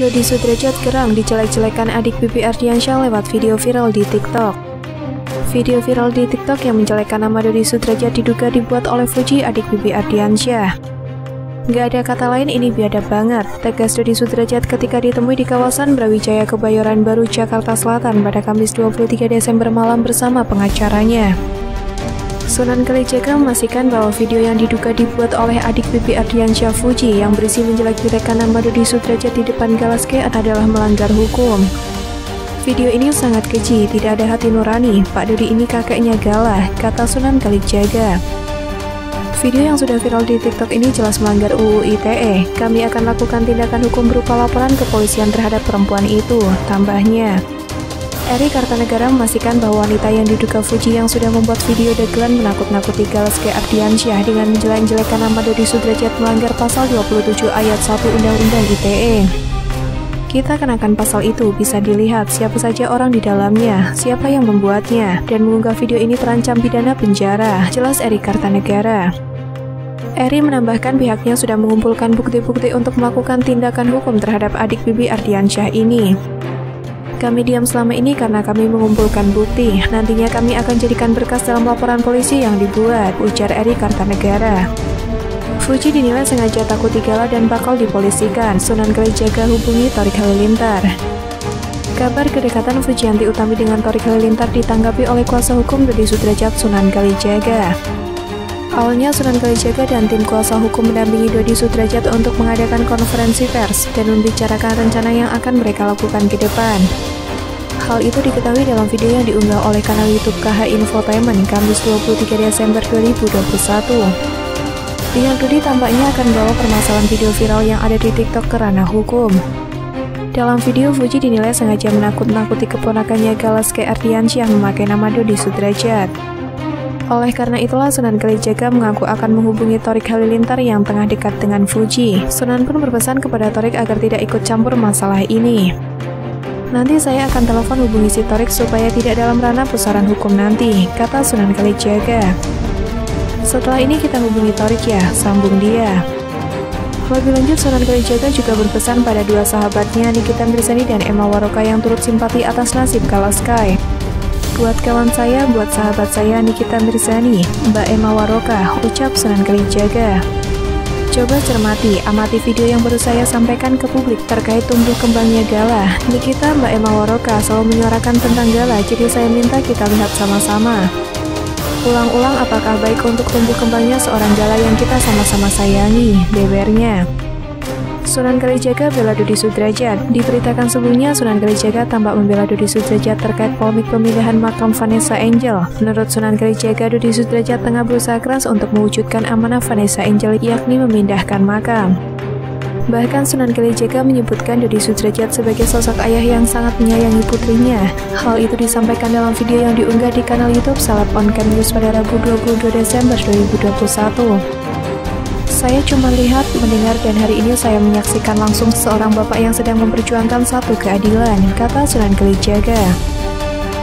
Dodi Sudrajat geram dijelek-jelekan adik Bibi Ardiansyah lewat video viral di TikTok. Video viral di TikTok yang menjelekkan nama Dodi Sudrajat diduga dibuat oleh Fuji, adik Bibi Ardiansyah. Gak ada kata lain, ini biadab banget, tegas Dodi Sudrajat ketika ditemui di kawasan Brawijaya Kebayoran Baru, Jakarta Selatan pada Kamis 23 Desember malam bersama pengacaranya. Sunan Kalijaga memastikan bahwa video yang diduga dibuat oleh adik Bibi Ardiansyah, Fuji, yang berisi menjelek-jelekan nama Dodi Sudrajat di depan Galaske adalah melanggar hukum. Video ini sangat keji, tidak ada hati nurani, Pak Dodi ini kakeknya galah, kata Sunan Kalijaga. Video yang sudah viral di TikTok ini jelas melanggar UU ITE. Kami akan lakukan tindakan hukum berupa laporan kepolisian terhadap perempuan itu, tambahnya. Eri Kartanegara memastikan bahwa wanita yang diduga Fuji yang sudah membuat video dagelan menakut-nakuti Galaske Ardiansyah dengan menjelek-jelekan nama Dodi Sudrajat melanggar pasal 27 ayat 1 Undang-Undang ITE. Kita kenakan pasal itu, bisa dilihat siapa saja orang di dalamnya, siapa yang membuatnya, dan mengunggah video ini terancam pidana penjara, jelas Eri Kartanegara. Eri menambahkan pihaknya sudah mengumpulkan bukti-bukti untuk melakukan tindakan hukum terhadap adik Bibi Ardiansyah ini. Kami diam selama ini karena kami mengumpulkan bukti. Nantinya kami akan jadikan berkas dalam laporan polisi yang dibuat, ujar Eri Kartanegara. Fuji dinilai sengaja takuti Gala dan bakal dipolisikan. Sunan Kalijaga hubungi Thorik Halilintar. Kabar kedekatan Fujianti Utami dengan Thorik Halilintar ditanggapi oleh kuasa hukum Dodi Sudrajat, Sunan Kalijaga. Awalnya Sunan Kalijaga dan tim kuasa hukum mendampingi Dodi Sudrajat untuk mengadakan konferensi pers dan membicarakan rencana yang akan mereka lakukan ke depan. Hal itu diketahui dalam video yang diunggah oleh kanal YouTube KH Infotainment Kamis 23 Desember 2021. Pihak Dodi tampaknya akan membawa permasalahan video viral yang ada di TikTok ke ranah hukum. Dalam video, Fuji dinilai sengaja menakut-nakuti keponakannya Galaske Ardiansyah memakai nama Dodi Sudrajat. Oleh karena itulah Sunan Kalijaga mengaku akan menghubungi Thorik Halilintar yang tengah dekat dengan Fuji. Sunan pun berpesan kepada Thorik agar tidak ikut campur masalah ini. Nanti saya akan telepon hubungi si Thorik supaya tidak dalam ranah pusaran hukum nanti, kata Sunan Kalijaga. Setelah ini kita hubungi Thorik ya, sambung dia. Lebih lanjut, Sunan Kalijaga juga berpesan pada dua sahabatnya Nikita Mirzani dan Emma Waroka yang turut simpati atas nasib Galaske. Buat kawan saya, buat sahabat saya Nikita Mirzani, Mbak Emma Waroka, ucap Sunan Kalijaga. Coba cermati, amati video yang baru saya sampaikan ke publik terkait tumbuh kembangnya Gala. Nikita, Mbak Emma Waroka selalu menyuarakan tentang Gala, jadi saya minta kita lihat sama-sama. Ulang-ulang apakah baik untuk tumbuh kembangnya seorang Gala yang kita sama-sama sayangi, bebernya. Sunan Kalijaga bela Dodi Sudrajat. Diberitakan sebelumnya, Sunan Kalijaga tampak membela Dodi Sudrajat terkait polemik pemilihan makam Vanessa Angel. Menurut Sunan Kalijaga, Dodi Sudrajat tengah berusaha keras untuk mewujudkan amanah Vanessa Angel, yakni memindahkan makam. Bahkan Sunan Kalijaga menyebutkan Dodi Sudrajat sebagai sosok ayah yang sangat menyayangi putrinya. Hal itu disampaikan dalam video yang diunggah di kanal YouTube Salad On Cam News pada Rabu 22 Desember 2021. Saya cuma lihat, mendengar, dan hari ini saya menyaksikan langsung seorang bapak yang sedang memperjuangkan satu keadilan, kata Sunan Kalijaga.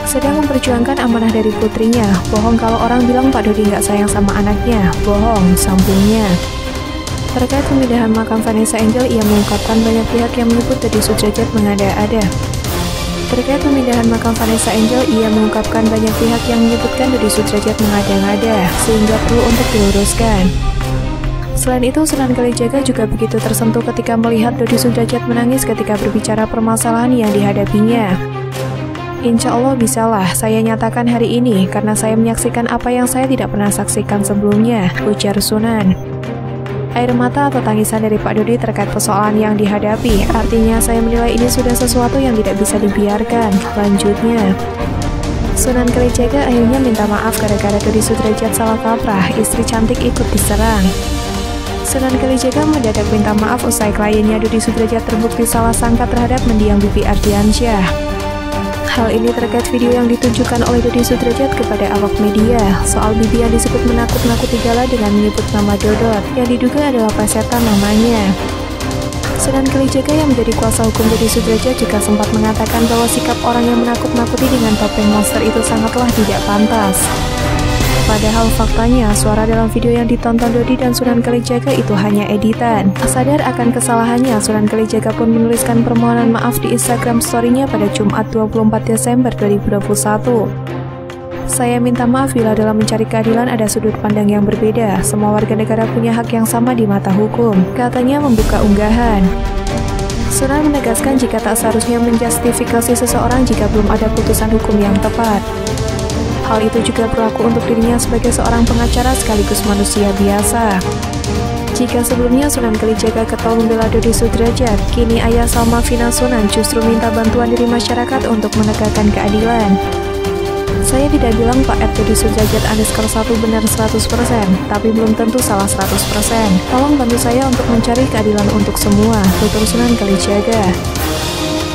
Sedang memperjuangkan amanah dari putrinya. Bohong kalau orang bilang Pak Dodi nggak sayang sama anaknya. Bohong, sambungnya. Terkait pemindahan makam Vanessa Angel, ia mengungkapkan banyak pihak yang menyebut Dodi Sudrajat mengada-ada. Terkait pemindahan makam Vanessa Angel, ia mengungkapkan banyak pihak yang menyebutkan Dodi Sudrajat mengada-ngada, sehingga perlu untuk diluruskan. Selain itu, Sunan Kalijaga juga begitu tersentuh ketika melihat Dodi Sudrajat menangis ketika berbicara permasalahan yang dihadapinya. Insya Allah bisalah, saya nyatakan hari ini, karena saya menyaksikan apa yang saya tidak pernah saksikan sebelumnya, ujar Sunan. Air mata atau tangisan dari Pak Dodi terkait persoalan yang dihadapi, artinya saya menilai ini sudah sesuatu yang tidak bisa dibiarkan, lanjutnya. Sunan Kalijaga akhirnya minta maaf gara-gara Dodi Sudrajat salah kaprah, istri cantik ikut diserang. Sunan Kalijaga mendadak minta maaf usai kliennya Dodi Sudrajat terbukti salah sangka terhadap mendiang Bibi Ardiansyah. Hal ini terkait video yang ditunjukkan oleh Dodi Sudrajat kepada awak media soal Bibi yang disebut menakut-nakuti Gala dengan menyebut nama Dodot yang diduga adalah plesetan namanya. Sunan Kalijaga yang menjadi kuasa hukum Dodi Sudrajat juga sempat mengatakan bahwa sikap orang yang menakut-nakuti dengan topeng monster itu sangatlah tidak pantas. Padahal faktanya, suara dalam video yang ditonton Dodi dan Sunan Kalijaga itu hanya editan. Sadar akan kesalahannya, Sunan Kalijaga pun menuliskan permohonan maaf di Instagram story-nya pada Jumat 24 Desember 2021. Saya minta maaf bila dalam mencari keadilan ada sudut pandang yang berbeda. Semua warga negara punya hak yang sama di mata hukum, katanya membuka unggahan. Sunan menegaskan jika tak seharusnya menjustifikasi seseorang jika belum ada putusan hukum yang tepat. Hal itu juga berlaku untuk dirinya sebagai seorang pengacara sekaligus manusia biasa. Jika sebelumnya Sunan Kalijaga ketol membela Dodi Sudrajat, kini ayah Salma Vina Sunan justru minta bantuan dari masyarakat untuk menegakkan keadilan. Saya tidak bilang Pak RT Dodi Sudrajat _1 benar 100%, tapi belum tentu salah 100%. Tolong bantu saya untuk mencari keadilan untuk semua, tutur Sunan Kalijaga.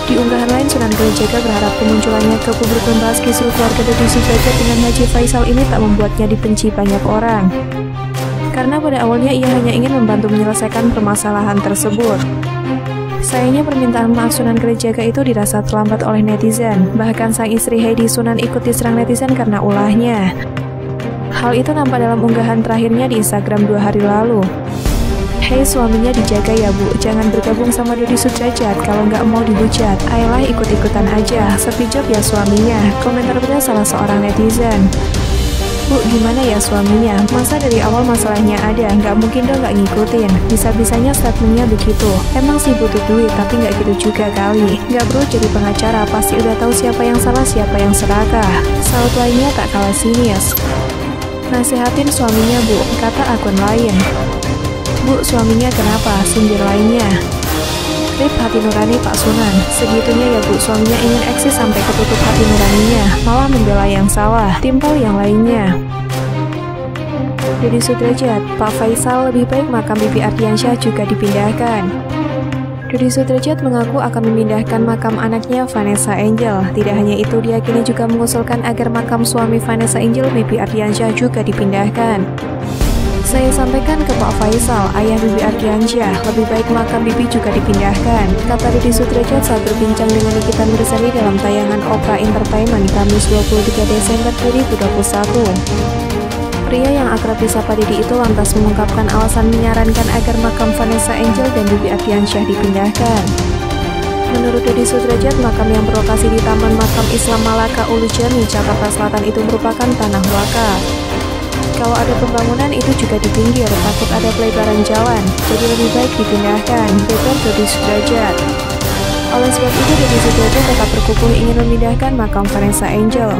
Di unggahan lain, Sunan Kalijaga berharap kemunculannya ke publik membahas kisruh keluarga Dodi Sudrajat dengan Haji Faisal ini tak membuatnya dibenci banyak orang. Karena pada awalnya ia hanya ingin membantu menyelesaikan permasalahan tersebut. Sayangnya permintaan maaf Sunan Kalijaga itu dirasa terlambat oleh netizen. Bahkan sang istri Heidi Sunan ikut diserang netizen karena ulahnya. Hal itu nampak dalam unggahan terakhirnya di Instagram 2 hari lalu. Hei suaminya dijaga ya bu, jangan bergabung sama Dodi Sudrajat kalau nggak mau dihujat. Ayolah ikut-ikutan aja, sepi job ya suaminya, komentar pada salah seorang netizen. Bu, gimana ya suaminya? Masa dari awal masalahnya ada, nggak mungkin dong nggak ngikutin. Bisa-bisanya statementnya begitu. Emang sih butuh duit, tapi nggak gitu juga kali. Nggak perlu jadi pengacara, pasti udah tahu siapa yang salah, siapa yang serakah. Saut lainnya tak kalah sinis. Nasihatin suaminya bu, kata akun lain. Bu, suaminya kenapa? Sindir lainnya. Rip hati nurani Pak Sunan. Segitunya ya bu, suaminya ingin eksis sampai ketutup hati nuraninya, malah membela yang salah, timpal yang lainnya. Dodi Sudrajat, Pak Faisal, lebih baik makam Bibi Ardiansyah juga dipindahkan. Dodi Sudrajat mengaku akan memindahkan makam anaknya Vanessa Angel. Tidak hanya itu, dia kini juga mengusulkan agar makam suami Vanessa Angel, Bibi Ardiansyah juga dipindahkan. Saya sampaikan ke Pak Faisal, ayah Bibi Ardiansyah, lebih baik makam Bibi juga dipindahkan, kata Dodi Sudrajat saat berbincang dengan Nikita Mirzani dalam tayangan Opera Entertainment Kamis 23 Desember 2021. Pria yang akrab disapa Didi itu lantas mengungkapkan alasan menyarankan agar makam Vanessa Angel dan Bibi Ardiansyah dipindahkan. Menurut Dodi Sudrajat, makam yang berlokasi di Taman Makam Islam Malaka Ulu Jami, Jakarta Selatan itu merupakan tanah wakaf. Kalau ada pembangunan itu juga di pinggir, takut ada pelebaran jalan, jadi lebih baik dipindahkan, tutur Dodi Sudrajat. Oleh sebab itu, Dodi Sudrajat tetap berkukuh ingin memindahkan makam Vanessa Angel.